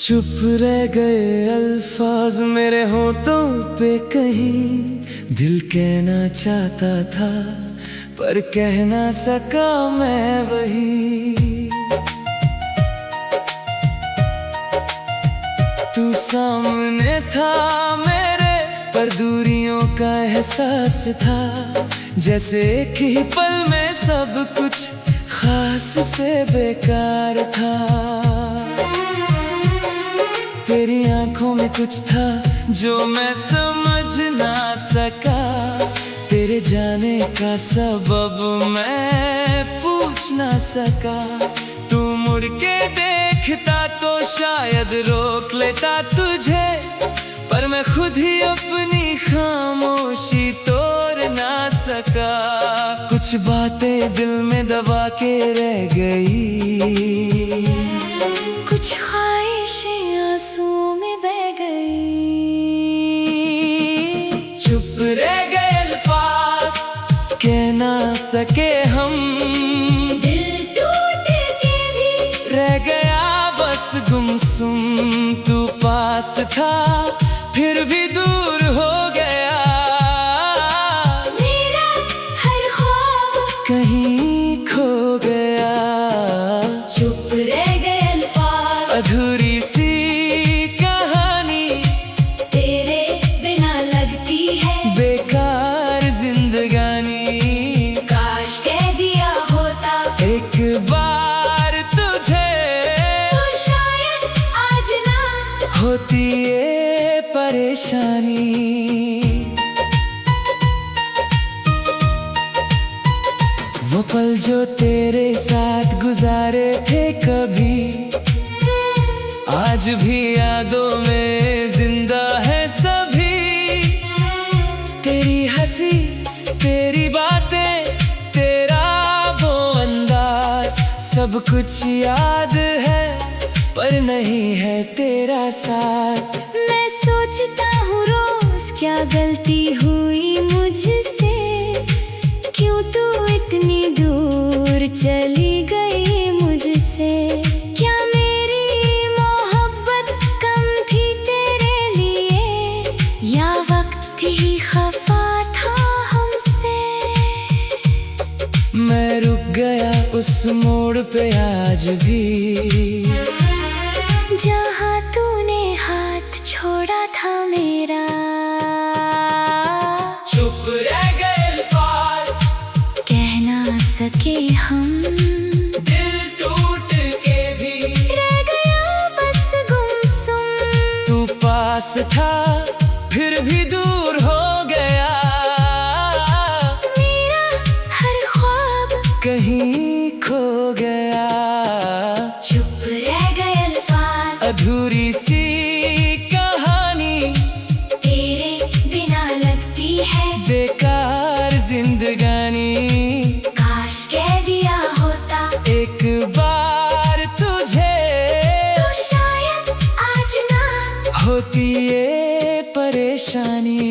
चुप रह गए अल्फाज मेरे होठों पे, कहीं दिल कहना चाहता था पर कह ना सका मैं वही। तू सामने था मेरे पर दूरियों का एहसास था, जैसे एक ही पल में सब कुछ खास से बेकार था। तेरी आंखों में कुछ था जो मैं समझ ना सका, तेरे जाने का सबब मैं पूछ ना सका। तू मुड़ के देखता तो शायद रोक लेता तुझे, पर मैं खुद ही अपनी खामोशी तोड़ ना सका। कुछ बातें दिल में दबा के रह गई, कुछ ख्वाहिशें आंसुओं में बह गई। चुप रह गए अल्फाज कह ना सके हम, दिल टूट के भी रह गया बस गुमसुम। तू पास था फिर भी दूर हो गया, मेरा हर ख्वाब कहीं खो गया। चुप रह गए अल्फाज, अधूरी सी कहानी तेरे बिना लगती है बेकार जिंदगानी। काश कह दिया होता एक बार तुझे तो शायद आज ना होती ये परेशानी। वो पल जो तेरे साथ गुजारे थे कभी, आज भी यादों में जिंदा है सभी। तेरी हंसी तेरी बातें तेरा वो अंदाज, सब कुछ याद है पर नहीं है तेरा साथ। मैं सोचता हूँ रोज क्या गलती हुई मुझसे, क्यों तू इतनी दूर चली गई मुझसे। क्या मेरी मोहब्बत कम थी तेरे लिए, या वक्त ही खफा था हमसे। मैं रुक गया उस मोड़ पे आज भी, जहाँ तूने हाथ छोड़ा था मेरा। चुप रह गए अल्फाज कह ना सके हम, दिल टूट के भी रह गया बस गुमसुम। तू पास था फिर भी दूर हो गया, मेरा हर ख्वाब कहीं खो गया। चुप रह गए अल्फाज, अधूरी सी कहानी तेरे बिना लगती है बेकार जिंदगानी। काश कह दिया होता एक बार तुझे तो शायद आज ना होती ये परेशानी।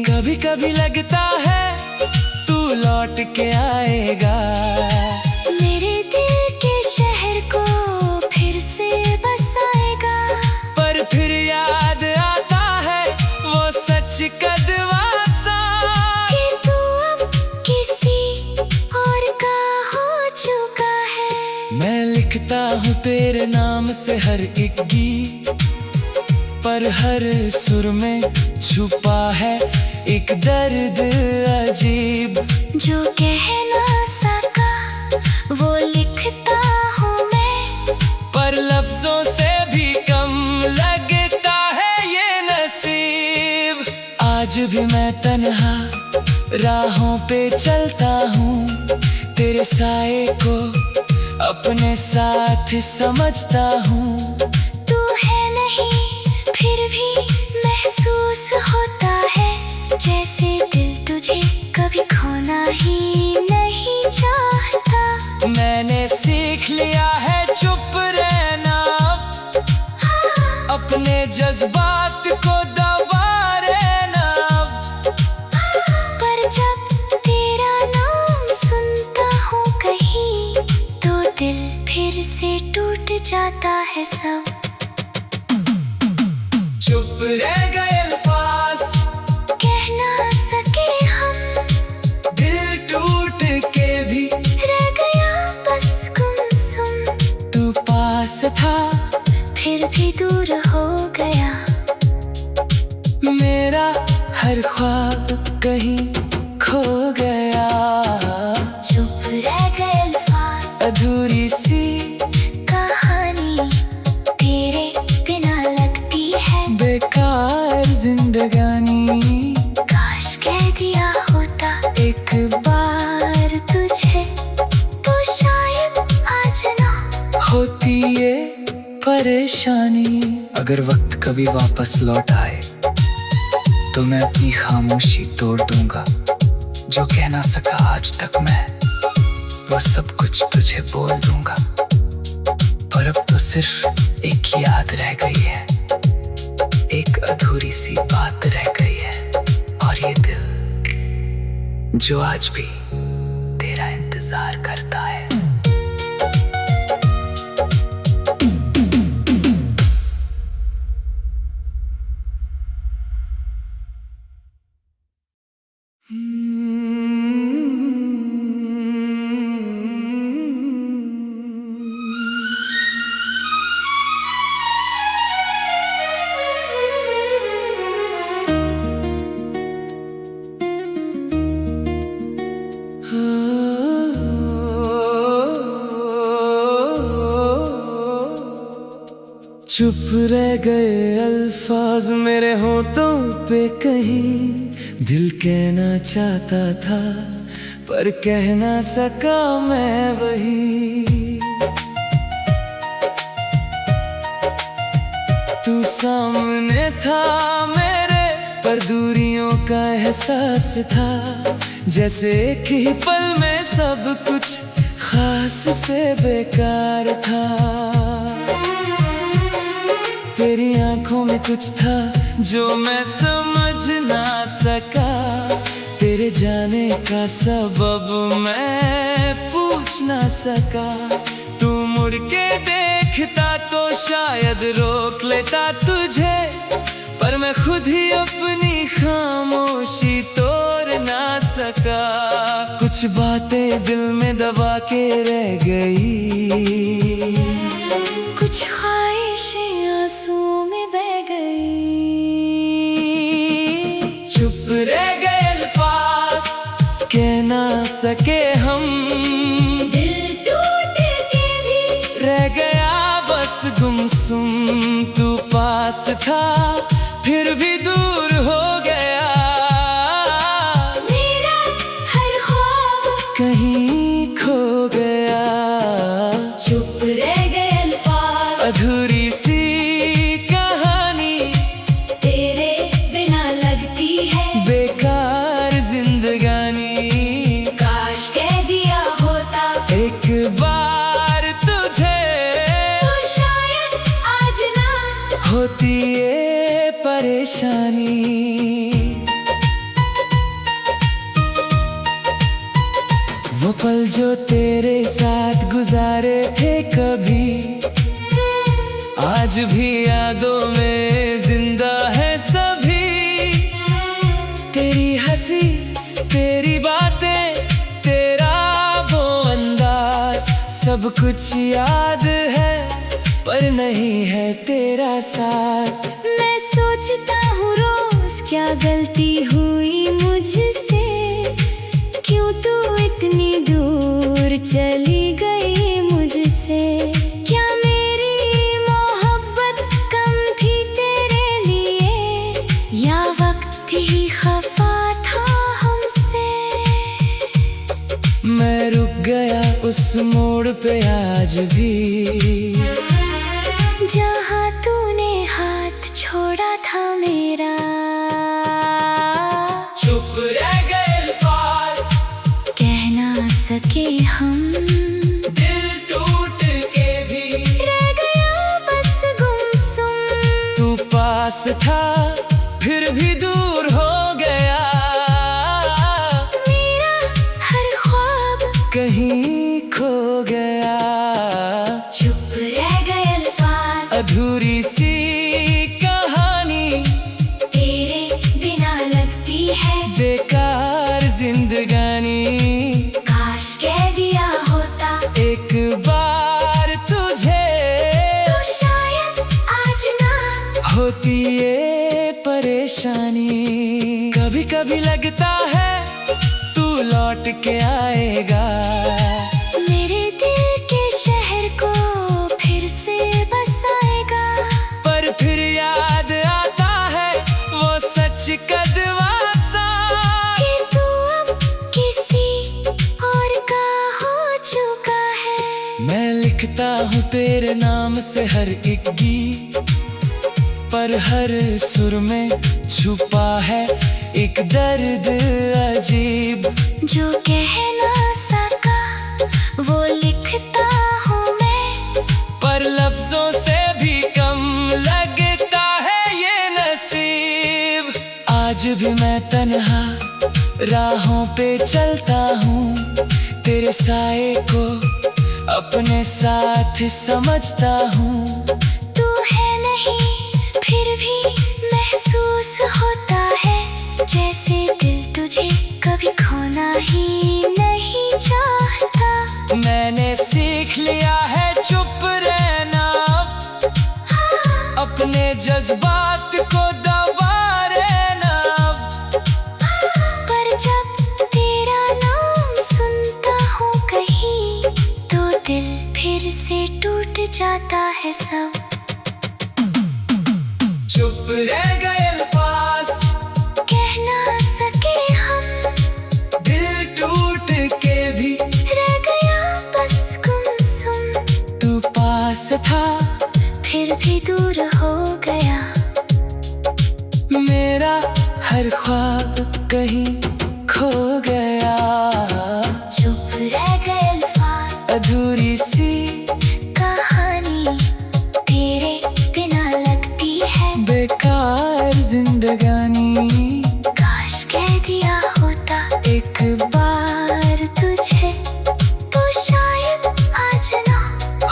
कभी कभी लगता है तू लौट के आएगा, मेरे दिल के शहर को फिर से बसाएगा। पर फिर याद आता है वो सच कदवा सा, कि तू अब किसी और का हो चुका है। मैं लिखता हूँ तेरे नाम से हर एक गीत, पर हर सुर में छुपा है एक दर्द अजीब। जो कह ना सका वो लिखता हूँ मैं, पर लफ्जों से भी कम लगता है ये नसीब। आज भी मैं तन्हा राहों पे चलता हूँ, तेरे साए को अपने साथ समझता हूँ। तू है नहीं फिर भी महसूस होता है, जैसे दिल तुझे कभी खोना ही नहीं चाहता। मैंने सीख लिया है चुप रहना, अपने जज्बात को दबा रहना। पर जब तेरा नाम सुनता हूँ कहीं, तो दिल फिर से टूट जाता है सब। चुप रह गए अल्फाज, कह ना सके हम, दिल टूट के भी रह गया बस गुमसुम। तू पास था, फिर भी दूर हो गया, मेरा हर ख्वाब कहीं खो गया। चुप रह गए अल्फाज, अधूरी सी कहानी तेरे बिना लगती है बेकार जिंदगानी। काश कह दिया होता एक बार तुझे, तो शायद आज ना होती ये परेशानी। अगर वक्त कभी वापस लौट आए तो मैं अपनी खामोशी तोड़ दूंगा। जो कह ना सका आज तक मैं, वो सब कुछ तुझे बोल दूंगा। पर अब तो सिर्फ एक याद रह गई है, एक अधूरी सी बात रह गई है। और ये दिल जो आज भी तेरा इंतजार करता है। चुप रह गए अल्फाज मेरे होठों पे, कहीं दिल कहना चाहता था पर कह ना सका मैं वही। तू सामने था मेरे, पर दूरियों का एहसास था। जैसे एक ही पल में सब कुछ खास से बेकार था। तेरी आंखों में कुछ था जो मैं समझ ना सका। तेरे जाने का सबब मैं पूछ ना सका। तू मुड़ के देखता तो शायद रोक लेता तुझे, पर मैं खुद ही अपनी खामोशी तोड़ ना सका। कुछ बातें दिल में दबा के रह गई, कुछ ख्वाहिशें आंसुओं में बह गई। चुप रह गए अल्फाज, कह ना सके हम, दिल टूट के भी रह गया बस गुमसुम। तू पास था फिर भी दूर हो गया, मेरा हर ख्वाब कहीं खो गया। चुप रह गए अल्फाज, अधूरी सी कहानी तेरे बिना लगती है बेकार जिंदगानी। काश कह दिया होता एक बार तुझे, तो शायद आज ना होती ये परेशानी। वो पल जो तेरे साथ गुजारे थे कभी, आज भी यादों में जिंदा है सभी। तेरी हंसी, तेरी बातें, तेरा वो अंदाज, सब कुछ याद है पर नहीं है तेरा साथ। मैं सोचता हूँ रोज क्या गलती हुई मुझसे, क्यों तू इतनी दूर चली गई मुझसे। क्या मेरी मोहब्बत कम थी तेरे लिए, या वक्त ही खफा था हमसे। मैं रुक गया उस मोड़ पे आज भी, जहाँ तूने हाथ छोड़ा था मेरा। चुप रह गए अल्फाज, कह ना सके हम, दिल टूट के भी रह गया बस गुमसुम। तू पास था फिर भी दूर हो गया, मेरा हर ख्वाब कहीं खो गया। चुप रह गए अल्फाज, अधूरी सी कहानी जिंदगानी। काश कह दिया होता एक बार तुझे, तो शायद आज ना होती ये परेशानी। कभी कभी लगता है तू लौट के आएगा, मेरे दिल के शहर को फिर से बसाएगा। पर फिर याद आता है वो सच कदवासा, कि तू अब किसी और का हो चुका है। मैं लिखता हूँ तेरे नाम से हर एक गीत, पर हर सुर में छुपा है एक दर्द अजीब। जो कह ना सका वो लिखता हूँ मैं, पर लफ्जों से भी कम लगता है ये नसीब। आज भी मैं तन्हा राहों पे चलता हूँ, तेरे साए को अपने साथ समझता हूँ। तू है नहीं फिर भी महसूस होता है, जैसे दिल तुझे कभी खोना ही नहीं चाहता। मैंने सीख लिया है चुप रहना, अपने जज्बात को दबा रहना। पर जब तेरा नाम सुनता हूँ कहीं, तो दिल फिर से टूट जाता है सब। चुप रह गए अल्फाज, कह ना सके हम, दिल टूट के भी रह गया बस गुमसुम। तू पास था फिर भी दूर हो गया, मेरा हर ख्वाब कहीं खो गया। चुप रह गए अल्फाज, अधूरी सी कहानी तेरे बिना लगती है बेकार जिंदगानी। काश कह दिया होता एक बार तुझे, तो शायद आज ना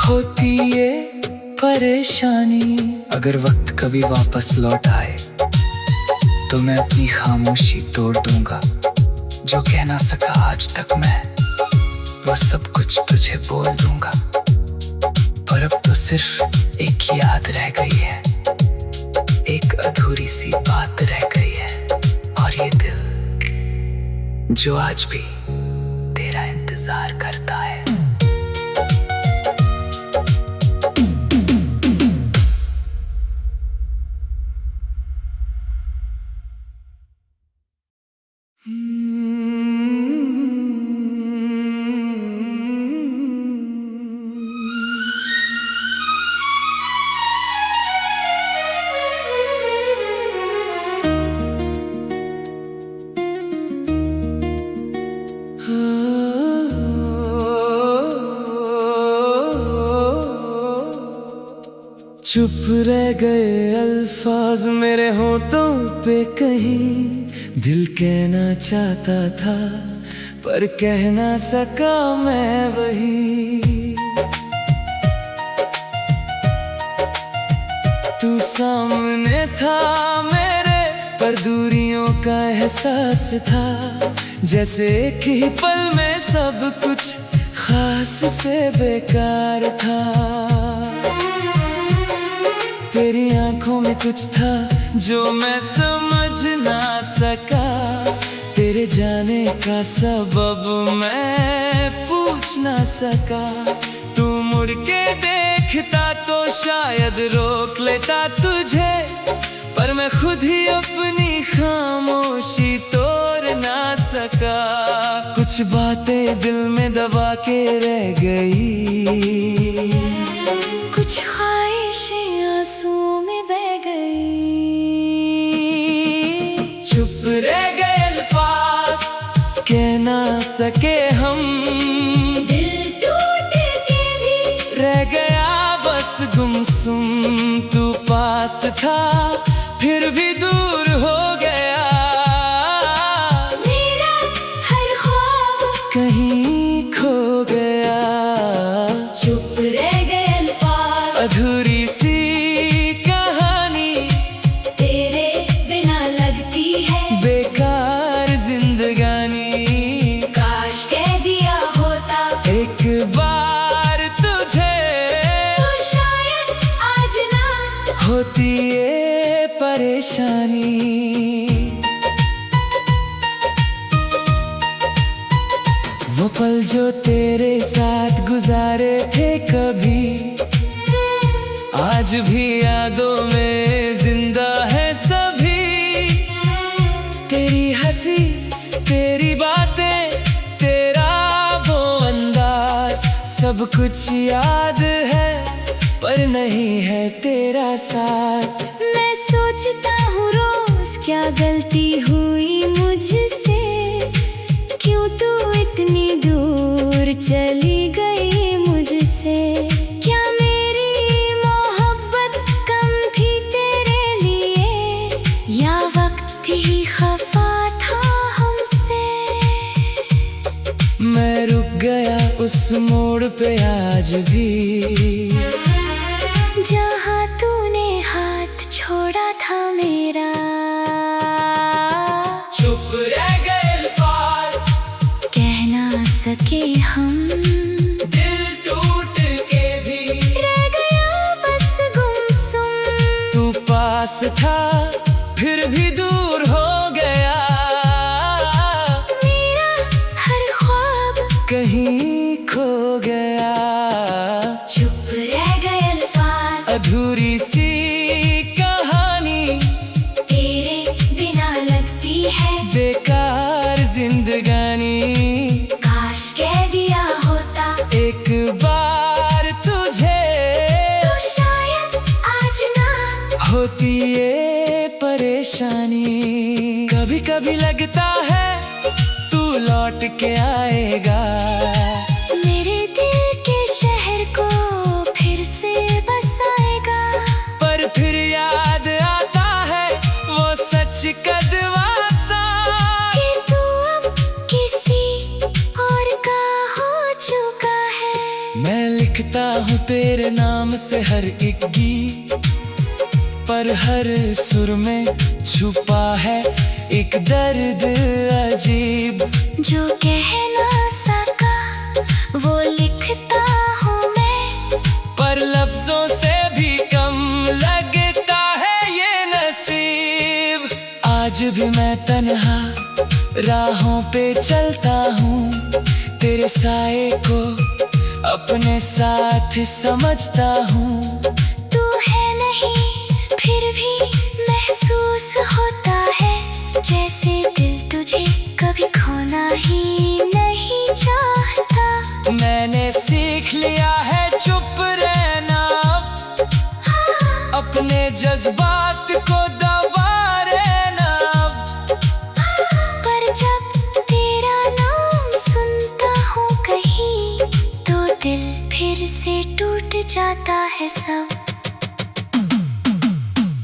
होती ये परेशानी। अगर वक्त कभी वापस लौट आए तो मैं अपनी खामोशी तोड़ दूंगा। जो कह ना सका आज तक मैं, वो सब कुछ तुझे बोल दूंगा। पर अब तो सिर्फ एक याद रह गई है, एक अधूरी सी बात रह गई है। और ये दिल जो आज भी तेरा इंतजार करता है। चुप रह गए अल्फाज मेरे होठों पे, कहीं दिल कहना चाहता था पर कह ना सका मैं वही। तू सामने था मेरे, पर दूरियों का एहसास था। जैसे एक ही पल में सब कुछ खास से बेकार था। तेरी आंखों में कुछ था जो मैं समझ ना सका, तेरे जाने का सबब मैं पूछ ना सका। तू मुड़ के देखता तो शायद रोक लेता तुझे, पर मैं खुद ही अपनी खामोशी तोड़ ना सका। कुछ बातें दिल में दबा के रह गई, कुछ ख्वाहिशें आंसुओं में बह गई। चुप रह गए अल्फाज, कह ना सके हम, दिल टूट के भी रह गया बस गुमसुम। तू पास था फिर भी दूर हो गया, मेरा हर ख्वाब कहीं खो गया। चुप रह गए अल्फाज, अधूरी सी कहानी तेरे बिना लगती है बेकार जिंदगानी। वो पल जो तेरे साथ गुजारे थे कभी, आज भी यादों में जिंदा है सभी। तेरी हंसी, तेरी बातें, तेरा वो अंदाज, सब कुछ याद है पर नहीं है तेरा साथ। मैं सोचता हूँ रोज क्या गलती हुई मुझसे, क्यों तू इतनी दूर चली गई मुझसे। क्या मेरी मोहब्बत कम थी तेरे लिए, या वक्त ही खफा था हमसे। मैं रुक गया उस मोड़ पे आज भी, जहाँ तूने हाथ छोड़ा था मेरा। चुप रह गए अल्फाज, कह ना सके हम, दिल टूट के भी रह गया बस गुमसुम। तू पास था फिर भी दूर हो गया, मेरा हर ख्वाब कहीं खो गया। चुप रह गए अल्फाज, अधूरी सी कहानी, तेरे बिना लगती है बेकार जिंदगानी। काश कह दिया होता एक बार तुझे, तो शायद आज ना होती ये परेशानी। कभी कभी लगता है तू लौट के आएगा, मेरे दिल के शहर को फिर से बसाएगा। पर फिर याद आता है वो सच कदवा सा, कि तू अब किसी और का हो चुका है। मैं लिखता हूँ तेरे नाम से हर एक गीत, पर हर सुर में छुपा है एक दर्द अजीब। जो कह ना सका वो लिखता हूँ मैं, पर लफ्जों से भी कम लगता है ये नसीब। आज भी मैं तन्हा राहों पे चलता हूँ, तेरे साए को अपने साथ समझता हूँ। तू है नहीं फिर भी महसूस होता है, जैसे दिल तुझे कभी खोना ही नहीं चाहता। मैंने सीख लिया है चुप रहना, अपने जज्बात को दबा रहना। पर जब तेरा नाम सुनता हूँ कहीं, तो दिल फिर से टूट जाता है सब।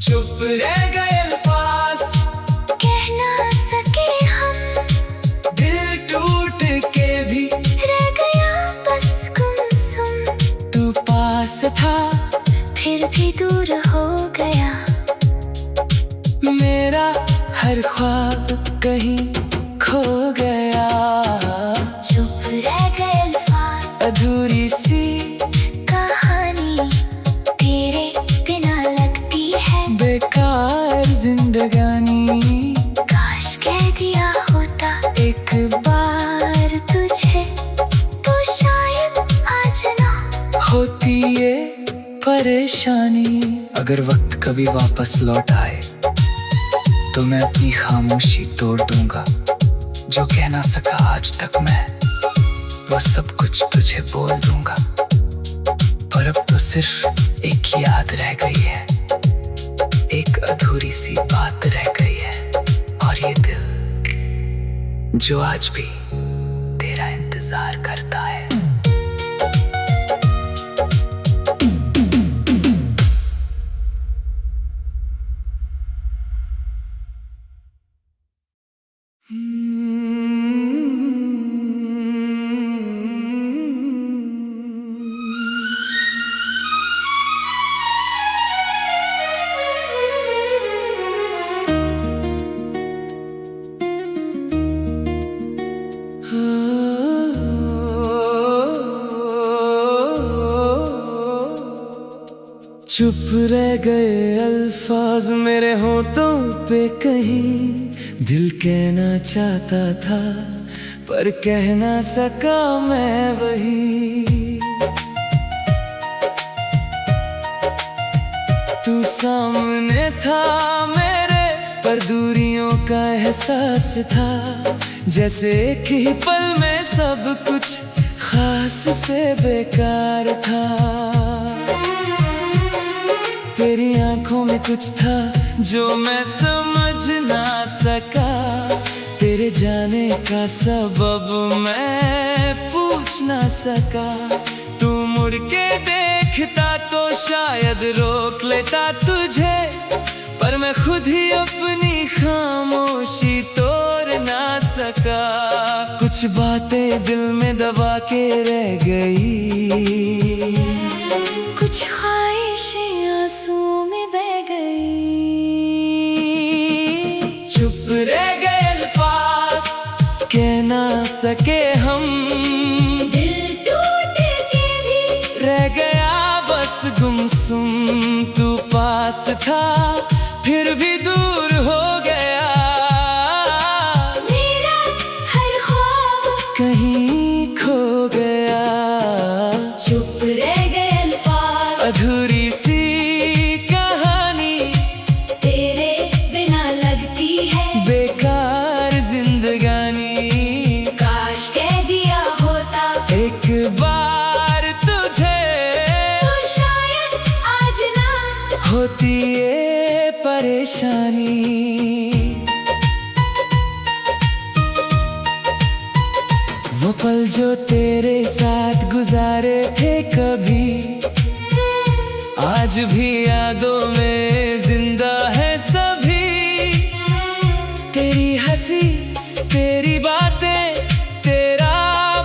चुप रह गए अल्फाज, कह ना सके हम, दिल टूट के भी रह गया बस गुमसुम। तू पास था फिर भी दूर हो गया, मेरा हर ख्वाब कहीं खो गया। चुप रह गए अल्फाज, अधूरी सी कहानी, तेरे बिना लगती है बेकार जिंदगानी। काश कह दिया होता एक बार तुझे, तो शायद आज ना होती ये परेशानी। अगर वक्त कभी वापस लौट आए तो मैं अपनी खामोशी तोड़ दूंगा। जो कह ना सका आज तक मैं, वो सब कुछ तुझे बोल दूंगा। पर अब तो सिर्फ एक याद रह गई है, एक अधूरी सी बात रह गई है, और ये दिल जो आज भी तेरा इंतजार करता है। चुप रह गए अल्फाज मेरे होठों पे, कहीं दिल कहना चाहता था पर कह ना सका मैं वही। तू सामने था मेरे, पर दूरियों का एहसास था, जैसे एक ही पल में सब कुछ खास से बेकार था। तेरी आंखों में कुछ था जो मैं समझ ना सका, तेरे जाने का सबब मैं पूछ ना सका। तू मुड़ के देखता तो शायद रोक लेता तुझे, पर मैं खुद ही अपनी खामोशी तोड़ ना सका। कुछ बातें दिल में दबा के रह गई, कुछ ख्वाहिशें आंसुओं में बह गई। चुप रह गए अल्फाज, कह ना सके हम, दिल टूट के भी रह गया बस गुमसुम। तू पास था फिर भी दूर हो गया, मेरा हर ख्वाब कहीं खो गया। चुप रह गए अल्फाज, अधूरी सी कहानी तेरे बिना लगती है बेकार जिंदगानी। काश कह दिया होता एक बार तुझे, तो शायद आज ना होती ये परेशानी। वो पल जो तेरे साथ गुजारे थे कभी, आज भी यादों में जिंदा है सभी। तेरी हंसी, तेरी बातें, तेरा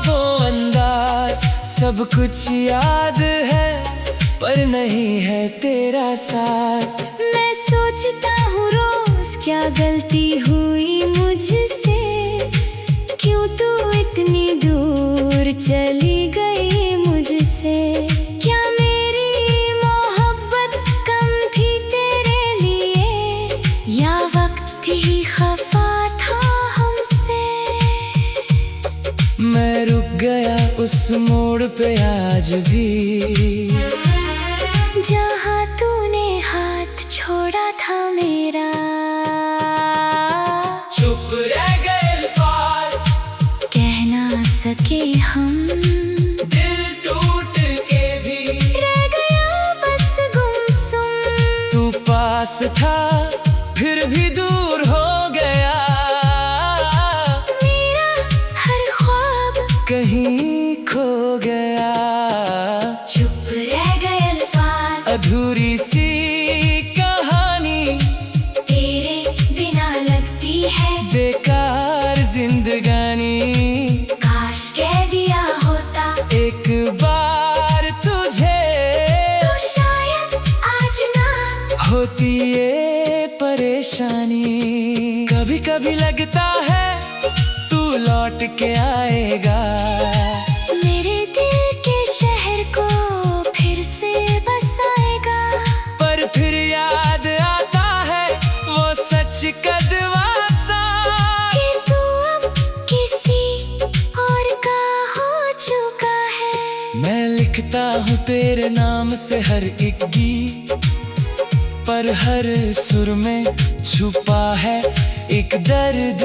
वो अंदाज, सब कुछ याद है पर नहीं है तेरा साथ। मैं सोचता हूँ रोज क्या गलती हुई मुझसे, क्यों तू इतनी दूर चली गई मुझसे। क्या मेरी मोहब्बत कम थी तेरे लिए, या वक्त ही खफा था हमसे। मैं रुक गया उस मोड़ पे आज भी, जहाँ तूने हाथ छोड़ा था मेरा। चुप रह गए अल्फाज, कह ना सके हम, दिल टूट के भी रह गया बस गुमसुम। तू पास था फिर भी दूर हो गया, मेरा हर ख्वाब कहीं खो गया। चुप रह गए अल्फाज, अधूरी सी कहानी तेरे बिना लगती है बेकार जिंदगानी। काश कह दिया होता एक बार तुझे, तो शायद आज ना होती ये परेशानी। कभी कभी लगता है तू लौट के आएगा, मेरे दिल के शहर को फिर से बसाएगा। पर फिर याद आता है वो सच कदवासा, कि तू अब किसी और का हो चुका है। मैं लिखता हूँ तेरे नाम से हर एक गीत, पर हर सुर में छुपा है एक दर्द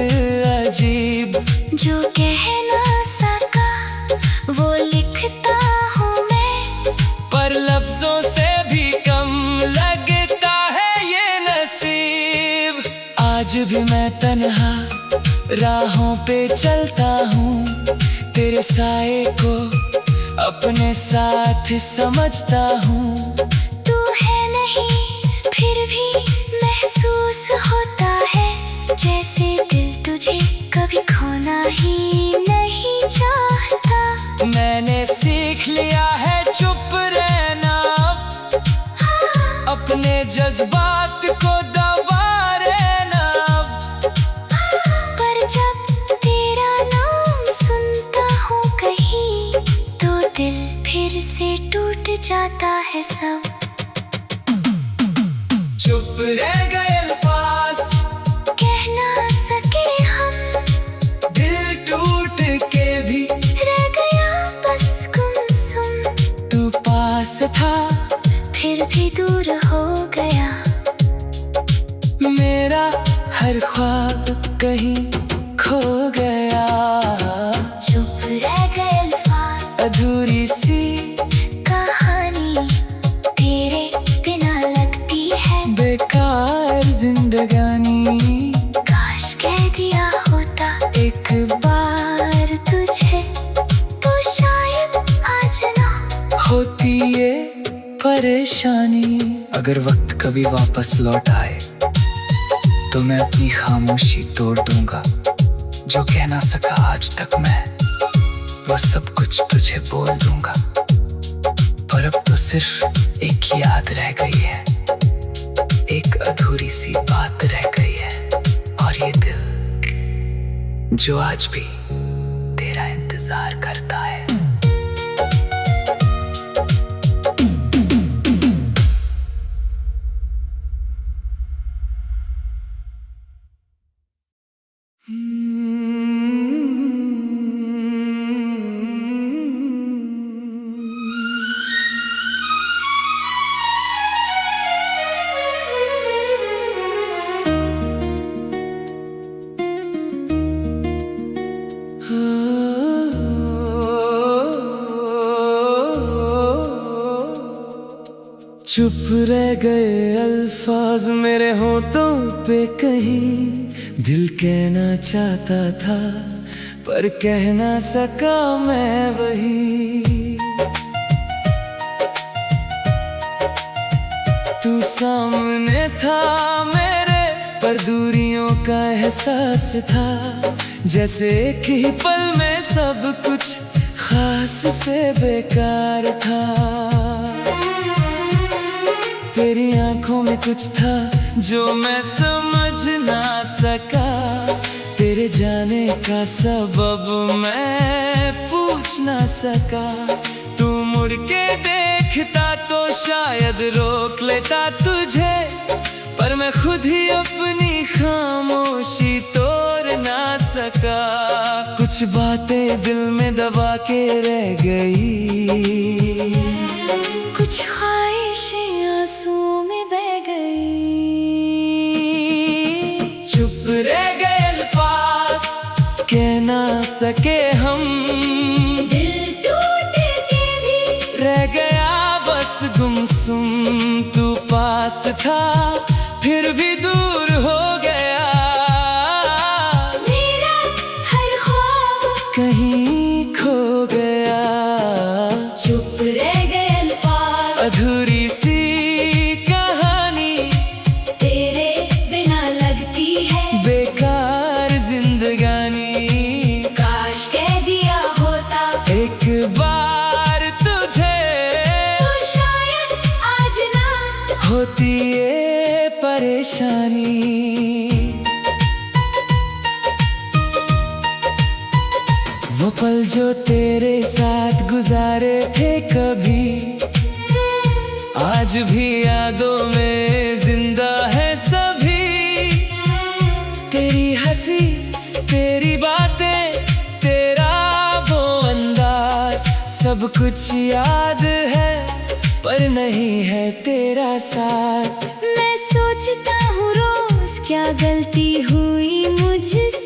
अजीब। जो कह ना सका वो लिखता हूँ मैं, पर लफ्जों से भी कम लगता है ये नसीब। आज भी मैं तन्हा राहों पे चलता हूँ, तेरे साए को अपने साथ समझता हूँ। तू है नहीं फिर भी महसूस होता है, जैसे दिल तुझे कभी खोना ही नहीं चाहता। मैंने सीख लिया है चुप रहना, अपने जज्बात को दबा रहना। पर जब तेरा नाम सुनता हूँ कहीं, तो दिल फिर से टूट जाता है सब। चुप रह गए अल्फाज, कह ना सके हम, दिल टूट बार तुझे तो शायद आज ना होती ये परेशानी। अगर वक्त कभी वापस लौट आए तो मैं अपनी खामोशी तोड़ दूंगा। जो कह ना सका आज तक मैं, वो सब कुछ तुझे बोल दूंगा। पर अब तो सिर्फ एक याद रह गई है, एक अधूरी सी बात रह गई है। और ये दिल जो आज भी तेरा इंतजार करता है। चुप रह गए अल्फाज मेरे होठों पे, कहीं दिल कहना चाहता था पर कह ना सका मैं वही। तू सामने था मेरे पर दूरियों का एहसास था, जैसे एक ही पल में सब कुछ खास से बेकार था। तेरी आंखों में कुछ था जो मैं समझ ना सका, तेरे जाने का सबब मैं पूछ ना सका। तू मुड़ के देखता तो शायद रोक लेता तुझे, पर मैं खुद ही अपनी खामोशी तोड़ ना सका। कुछ बातें दिल में दबा के रह गई, कुछ ख्वाहिशें आंसुओं में बह गई। चुप रह गए अल्फाज कह ना सके हम, दिल टूट के भी रह गया बस गुमसुम। तू पास था फिर भी दूर हो गया, मेरा हर ख्वाब कहीं खो गया। चुप रह गए अल्फाज, अधूरी सी कहानी तेरे बिना लगती है बेकार जिंदगानी। काश कह दिया होता एक बार तुझे तो शायद आज ना होती ये परेशानी। वो पल जो तेरे साथ गुजारे थे कभी, आज भी यादों में जिंदा है सभी। तेरी हंसी तेरी बातें तेरा वो अंदाज, सब कुछ याद है पर नहीं है तेरा साथ। मैं सोचता हूँ रोज क्या गलती हुई मुझसे,